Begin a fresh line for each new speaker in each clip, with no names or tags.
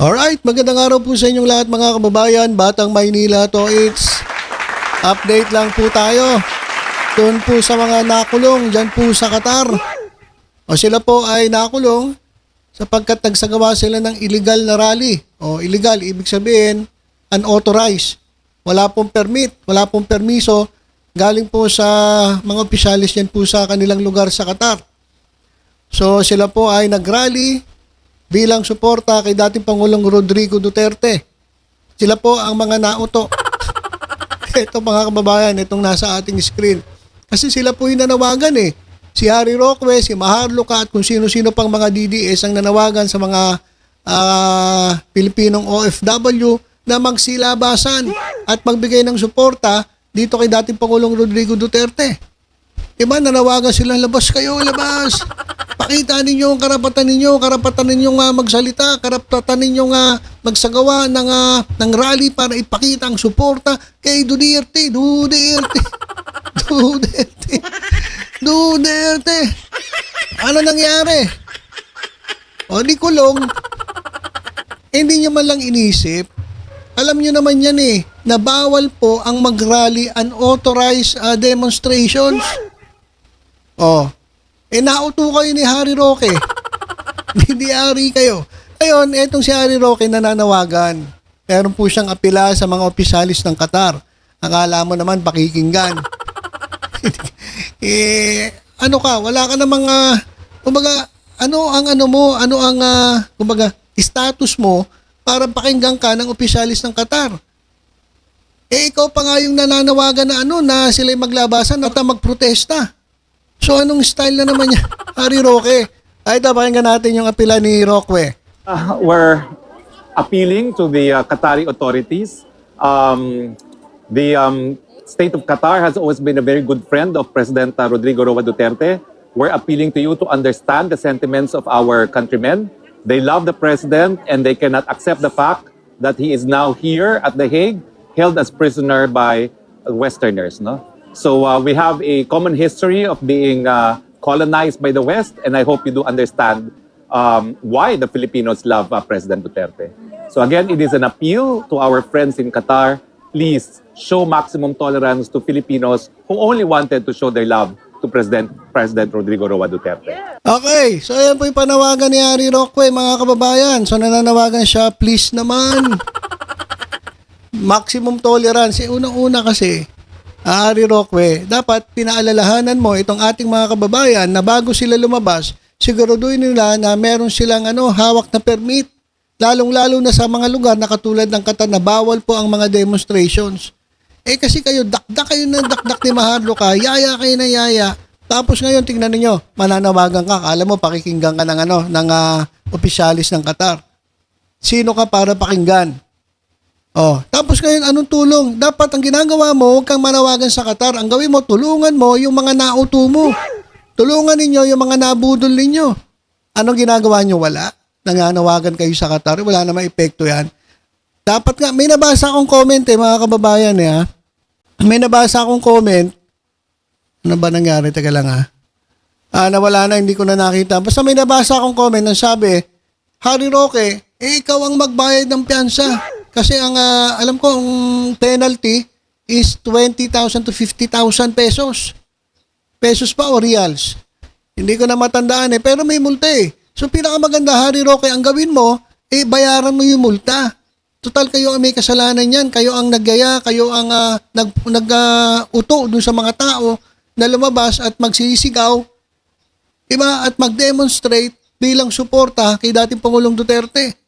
Alright, magandang araw po sa inyong lahat mga kababayan. Batang Maynila to, it's update lang po tayo. Doon po sa mga nakulong, dyan po sa Qatar. O sila po ay nakulong sapagkat nagsagawa sila ng illegal na rally. O illegal, ibig sabihin, unauthorized. Wala pong permit, wala pong permiso. Galing po sa mga opisyalis yan po sa kanilang lugar sa Qatar. So sila po ay nagrally bilang suporta kay dating Pangulong Rodrigo Duterte. Sila po ang mga nauto. Ito mga kababayan, itong nasa ating screen. Kasi sila po yung nanawagan eh. Si Harry Roque, si Maharlika at kung sino-sino pang mga DDS ang nanawagan sa mga Pilipinong OFW na magsilabasan at magbigay ng suporta dito kay dating Pangulong Rodrigo Duterte. Diba, nanawagan sila, labas kayo, labas. Pakita ninyo ang karapatan ninyong magsalita, karapatan ninyong magsagawa ng rally para ipakita ang suporta kay Duterte. Ano nangyari? O di kulong, hindi nyo man lang inisip. Alam nyo naman yan eh, na bawal po ang mag-rally unauthorized demonstrations. Oh, nauto kayo ni Harry Roque. Hindi kayo. Ngayon, etong si Harry Roque nananawagan. Meron po siyang apela sa mga opisyalis ng Qatar. Akala mo naman pakikinggan. Ano ka, wala ka namang, kumbaga, kumbaga, status mo para pakinggan ka ng opisyalis ng Qatar. Ikaw pa nga yung nananawagan na sila'y maglabasan at magprotesta. So anong style na naman niya, Harry Roque? Ay, pakinggan natin yung apela ni Roque.
We're appealing to the Qatari authorities. The state of Qatar has always been a very good friend of President Rodrigo Roa Duterte. We're appealing to you to understand the sentiments of our countrymen. They love the president and they cannot accept the fact that he is now here at The Hague, held as prisoner by Westerners. No? So we have a common history of being colonized by the West, and I hope you do understand why the Filipinos love President Duterte. So again, it is an appeal to our friends in Qatar. Please show maximum tolerance to Filipinos who only wanted to show their love to President Rodrigo Roa Duterte.
Okay, so ayan po yung panawagan ni Harry Roque, mga kababayan. So nananawagan siya, please naman. Maximum tolerance. Unang-una kasi, Harry Roque, dapat pinaalalahanan mo itong ating mga kababayan na bago sila lumabas, siguraduhin nila na meron silang hawak na permit. Lalong-lalo na sa mga lugar na katulad ng Qatar na bawal po ang mga demonstrations. Kasi kayo, dakdak kayo na dakdak ni Maharlika, yaya kayo na yaya. Tapos ngayon, tingnan niyo, mananawagan ka, alam mo, pakikinggan ka ng opisyalis ng Qatar. Sino ka para pakinggan? Oh, tapos ngayon, anong tulong? Dapat ang ginagawa mo, huwag kang manawagan sa Qatar. Ang gawin mo, tulungan mo yung mga nauto mo. Tulungan ninyo yung mga nabudol ninyo. Anong ginagawa nyo? Wala. Nanganawagan kayo sa Qatar. Wala namang epekto yan. Dapat nga, may nabasa akong comment mga kababayan May nabasa akong comment. Ano ba nangyari? Teka lang nawala na, hindi ko na nakita. Basta may nabasa akong comment na sabi, Harry Roque, ikaw ang magbayad ng piyansa. Kasi ang alam ko ang penalty is 20,000 to 50,000 pesos. Pesos pa o reals? Hindi ko na matandaan pero may multa So pinakamaganda, Harry Roque, ang gawin mo, bayaran mo yung multa. Total kayo ang may kasalanan yan. Kayo ang naggaya, kayo ang nag-uto dun sa mga tao na lumabas at magsisigaw, diba? At mag-demonstrate bilang suporta kay dating Pangulong Duterte.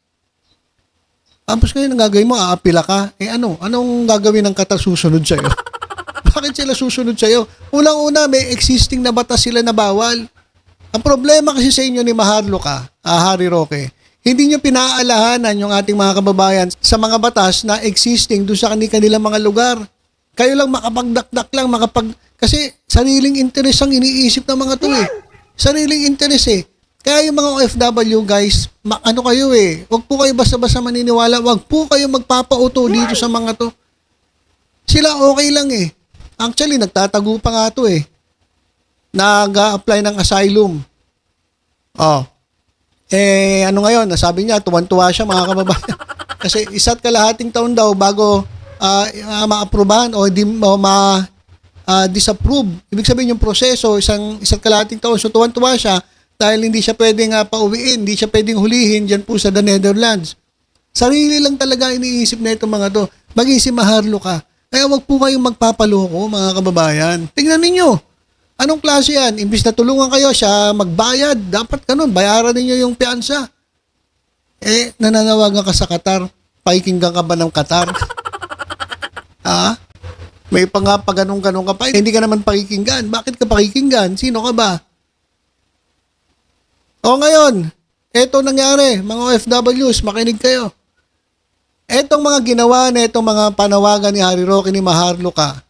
Tapos ngayon ang gagawin mo, aapila ka. Anong gagawin ng Qatar susunod sa'yo? Bakit sila susunod sa'yo? Unang-una, may existing na batas sila na bawal. Ang problema kasi sa inyo ni Maharlika, Harry Roque, hindi nyo pinaalahanan yung ating mga kababayan sa mga batas na existing doon sa kanilang mga lugar. Kayo lang makapagdakdak lang, kasi sariling interest ang iniisip ng mga to Sariling interest Kaya yung mga OFW guys, kayo huwag po kayo basta-basta maniniwala, huwag po kayo magpapauto dito sa mga to. Sila okay lang Actually, nagtatago pa nga to nag-a-apply ng asylum. Ano ngayon, nasabi niya, tuwan-tuwa siya mga kababayan. Kasi isa't kalahating taon daw bago ma-aprobahan o disapprove. Ibig sabihin yung proseso, isa't kalahating taon. So tuwan-tuwa siya dahil hindi siya pwedeng pauwiin, hindi siya pwedeng hulihin dyan po sa the Netherlands. Sarili lang talaga iniisip na itong mga to. Maging si Maharlo ka. Kaya wag po kayong magpapaloko mga kababayan. Tingnan ninyo. Anong klase yan? Imbis na tulungan kayo siya magbayad, dapat ganun, bayaran ninyo yung piyansa. Nananawagan ka sa Qatar. Pakikinggan ka ba ng Qatar? May ganun-ganun ka pa. Hindi ka naman pakikinggan. Bakit ka pakikinggan? Sino ka ba? O ngayon, eto nangyari, mga OFWs, makinig kayo. Etong mga ginawa na itong mga panawagan ni Harry Roque ni Maharlo ka,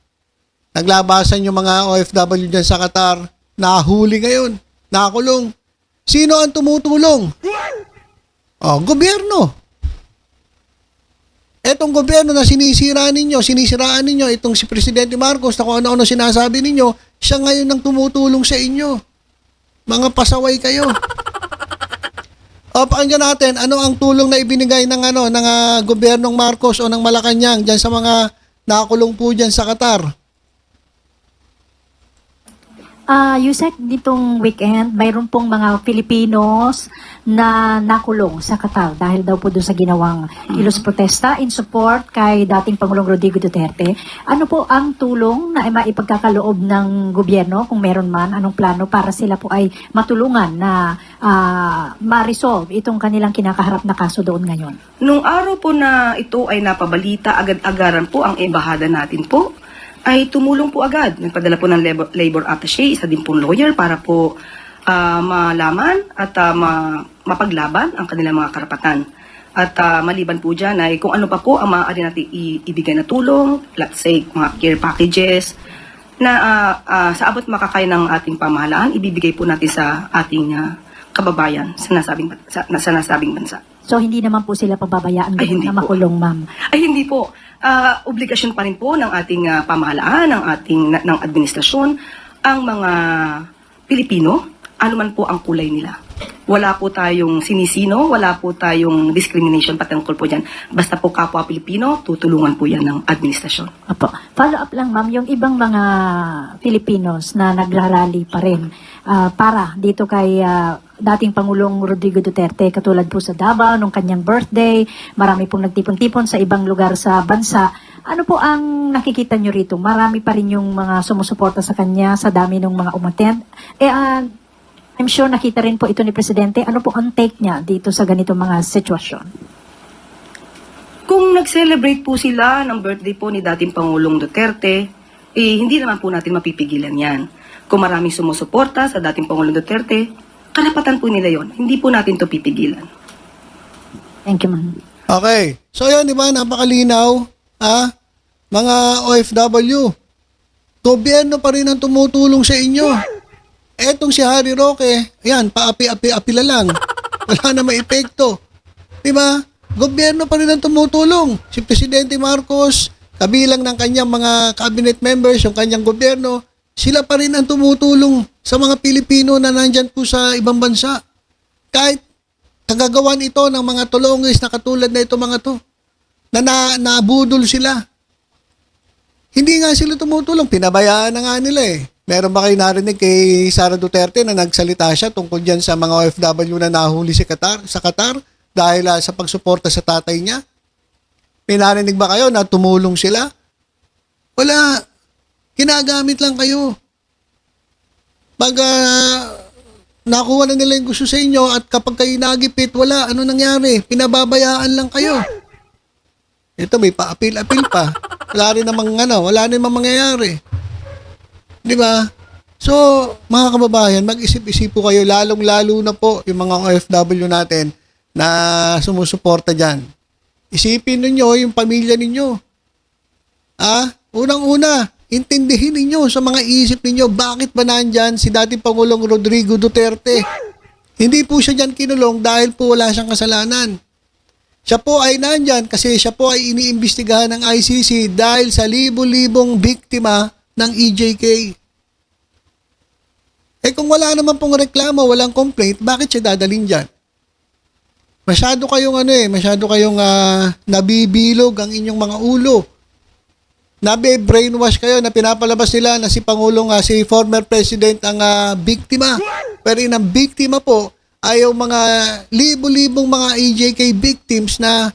naglabasan yung mga OFW dyan sa Qatar, nahuli ngayon, nakulong. Sino ang tumutulong? Gobyerno. Etong gobyerno na sinisiraan ninyo, itong si Presidente Marcos na kung ano-ano sinasabi ninyo, siya ngayon ang tumutulong sa inyo. Mga pasaway kayo. Pakinggan natin, ano ang tulong na ibinigay ng gobyernong Marcos o ng Malacanang dyan sa mga nakakulong po dyan sa Qatar?
Yusek, ditong weekend, mayroon pong mga Filipinos na nakulong sa Qatar dahil daw po doon sa ginawang kilos protesta in support kay dating Pangulong Rodrigo Duterte. Ano po ang tulong na maipagkakaloob ng gobyerno, kung meron man, anong plano para sila po ay matulungan na ma-resolve itong kanilang kinakaharap na kaso doon ngayon?
Nung araw po na ito ay napabalita, agad-agaran po ang embahada natin po ay tumulong po agad. Nagpadala po ng labor attaché, isa din pong lawyer para po malaman at mapaglaban ang kanilang mga karapatan. At maliban po dyan ay kung ano pa po ang maaari natin ibigay na tulong, let's say mga care packages, na sa abot makakaya ng ating pamahalaan, ibibigay po natin sa ating kababayan sa nasabing bansa.
So hindi naman po sila pababayaan na makulong, ma'am?
Ay hindi po. Obligasyon pa rin po ng ating pamahalaan, ng administrasyon, ang mga Pilipino, anuman po ang kulay nila. Wala po tayong sinisino, wala po tayong discrimination patungkol po dyan. Basta po kapwa Pilipino, tutulungan po yan ng administrasyon.
Apo. Follow up lang, ma'am, yung ibang mga Filipinos na nagrarally pa rin para dito kay dating Pangulong Rodrigo Duterte, katulad po sa Davao nung kanyang birthday, marami pong nagtipon-tipon sa ibang lugar sa bansa. Ano po ang nakikita nyo rito? Marami pa rin yung mga sumusuporta sa kanya sa dami ng mga umattend. I'm sure nakita rin po ito ni Presidente. Ano po ang take niya dito sa ganito mga sitwasyon?
Kung nag-celebrate po sila ng birthday po ni dating Pangulong Duterte, hindi naman po natin mapipigilan yan. Kung maraming sumusuporta sa dating Pangulong Duterte, karapatan po nila yon. Hindi po natin to pipigilan.
Thank you, ma'am.
Okay. So yan, di ba? Napakalinaw. Mga OFW, gobyerno pa rin ang tumutulong sa inyo. Etong si Harry Roque, ayan, paapi-apila lang. Wala na may epekto. Di ba? Gobyerno pa rin ang tumutulong. Si Presidente Marcos, kabilang ng kanyang mga cabinet members, yung kanyang gobyerno, sila pa rin ang tumutulong sa mga Pilipino na nandyan po sa ibang bansa. Kahit kagagawan ito ng mga tulongis na katulad na ito mga to, na nabudol sila. Hindi nga sila tumutulong, pinabayaan na nga nila eh. Meron ba kayo narinig kay Sara Duterte na nagsalita siya tungkol dyan sa mga OFW na nahuli sa Qatar dahil sa pagsuporta sa tatay niya? May narinig ba kayo na tumulong sila? Wala. Ginagamit lang kayo. Pag nakuha na nila yung gusto sa inyo at kapag kayo nagipit, wala. Ano nangyari? Pinababayaan lang kayo. Ito may pa-apil-apil pa. Wala rin namang mangyayari. Di ba? So, mga kababayan, mag-isip-isip po kayo, lalong-lalo na po yung mga OFW natin na sumusuporta dyan. Isipin ninyo yung pamilya ninyo. Unang-una, intindihin ninyo sa mga isip ninyo, bakit ba nandyan si dating Pangulong Rodrigo Duterte? Hindi po siya dyan kinulong dahil po wala siyang kasalanan. Siya po ay nandyan kasi siya po ay iniimbestigahan ng ICC dahil sa libo-libong biktima ng EJK. Kung wala naman pong reklamo, walang complaint, bakit siya dadalhin dyan? Masyado kayong nabibilog ang inyong mga ulo. Nabe-brainwash kayo na pinapalabas nila na si Pangulong, si former president ang biktima. Pero ang biktima po ay yung mga libo-libong mga EJK victims na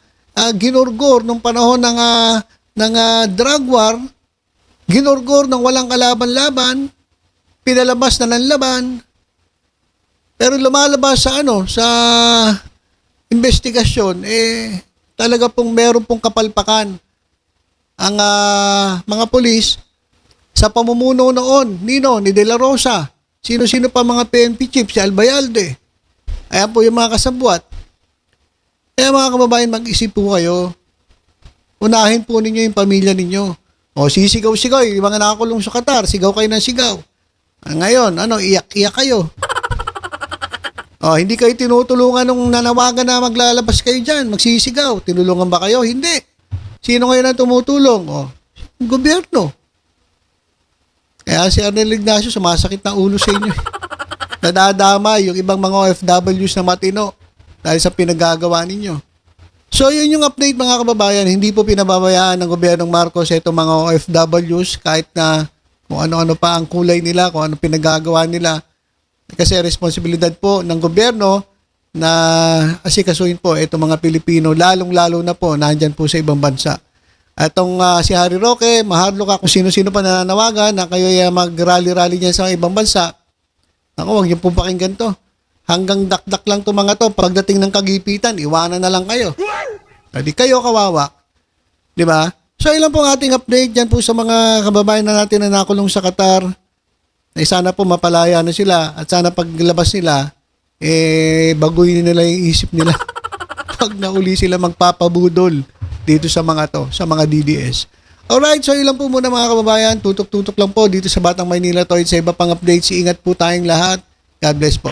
ginurgor nung panahon ng drug war, ginurgor ng walang kalaban-laban, pinalabas na ng laban, pero lumalabas sa investigasyon, talaga pong meron pong kapalpakan ang mga polis sa pamumuno noon, ni De La Rosa, sino-sino pa mga PNP chief, si Albayalde. Ayan po yung mga kasabwat. Kaya mga kababayan, mag-isip po kayo. Unahin po ninyo yung pamilya ninyo. O sisigaw-sigaw, yung mga nakakulong sa Qatar, sigaw kayo ng sigaw. Ngayon, iyak-iyak kayo. O, hindi kayo tinutulungan nung nanawagan na maglalabas kayo dyan, magsisigaw. Tinulungan ba kayo? Hindi. Sino ngayon ang tumutulong? O, yung gobyerno. Kaya si Arnel Ignacio, sumasakit na ulo sa inyo. Nadadama yung ibang mga OFWs na matino dahil sa pinagagawa ninyo. So, yun yung update mga kababayan. Hindi po pinababayaan ng gobyernong Marcos itong mga OFWs kahit na kung ano-ano pa ang kulay nila, kung ano pinagagawa nila. Kasi responsibilidad po ng gobyerno na asikasuhin po itong mga Pilipino, lalong-lalo na po nandyan po sa ibang bansa. Atong si Harry Roque, maharlo ka kung sino-sino pa nananawagan na kayo mag-rally-rally niya sa ibang bansa. Ako, huwag niyo pong pakinggan to. Hanggang dakdak lang to mga to. Pagdating ng kagipitan, iwanan na lang kayo. Hindi kayo kawawa. Di ba? So, ilan pong ating update dyan po sa mga kababayan na natin na nakulong sa Qatar. Sana po mapalaya na sila at sana paglabas nila, baguhin nila yung isip nila. Pag nauli sila magpapabudol dito sa mga to, sa mga DDS. Alright, so ilan po muna mga kababayan. Tutok-tutok lang po dito sa Batang Maynila to. Sa iba pang updates, ingat po tayong lahat. God bless po.